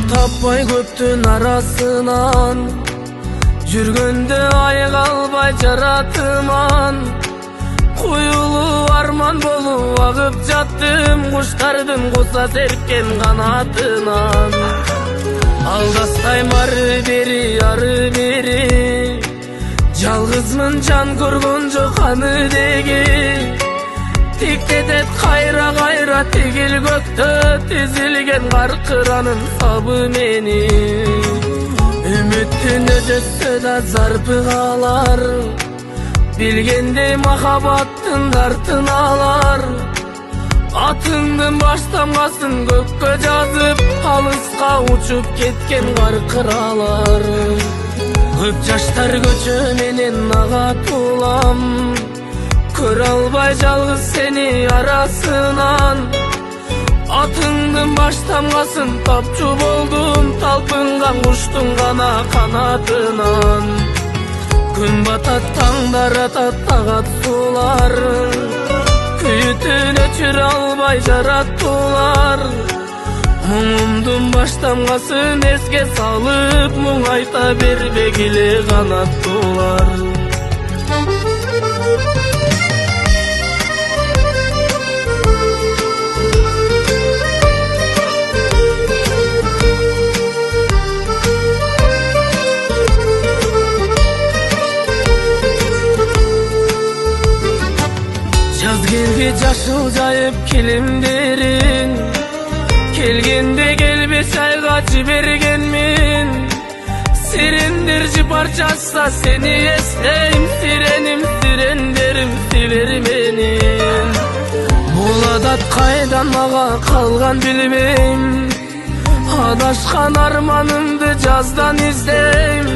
таппай көптүн арасынан, жүргөндө айык албай жаратыман. Куюлуу арман болуп агып жаттым, куштардын куса серкен канатынан. Алдастайм ары бери, жалгызмын, жан көргөн жок аны деги. Тиктетет кайра тигил көктө, тизилген каркыранын сабы мени. Үмүттүн өжөсө да зарпы калар, билгендей махабаттын дартын алар. Атыңдын баштамгасын көккө жазып, алыска учуп кеткен каркыралар. Көп жаштар көчө менен агат улам, көрө албай жалгыз сени арасынан. Атыңдын баштамгасын тапчу болдум, талпынган куштун гана канатынан. Күн батат, таңдар атат, агат суулар, күйүтүн өчүрө албай жараттуулар. Муңумдун баштамгасын эске салып, муң айта бербегиле канаттуулар. Жаз келди жашыл жайып килимдерин, келгенде келбес айга жибергенмин. Сирендер жыпар чачса сени эстейм, сиреним сирендерим силер менен. Бул адат кайдан мага калган билбейм, адашкан арманымды жаздан издейм.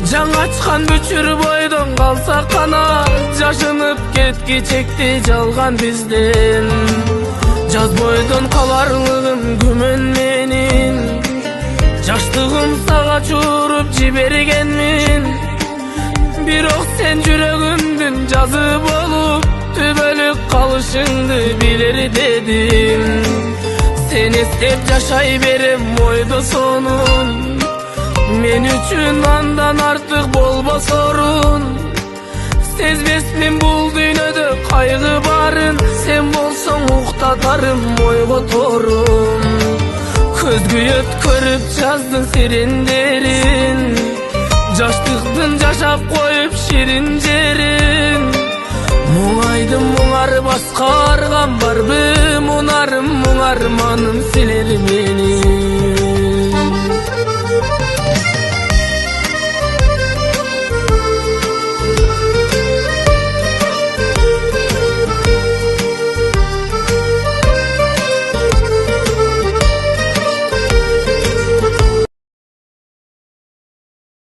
Жаңа ачкан бүчүр бойдон калса кана, жашынып кетки чекти жалган бизден. Жаз бойдон каларлыгым күмөн менин, жаштыгым сага чууруп жибергенмин. Бирок сен жүрөгүмдүн жазы болуп, түбөлүк калышыңды билер дедим. Сен эстеп жашай берем ойдо сонун, мен үчүн андан артык болбос орун. Сезбесмин бул дүйнөдө кайгы барын, сен болсоң уктатарым ойго торун. Көзгүйөт көрүп жаздың сирендерин, жаштыктын жашап коюп ширин жерин. Муңайдым муңар баска арган барбы, мунарым муңарманым силе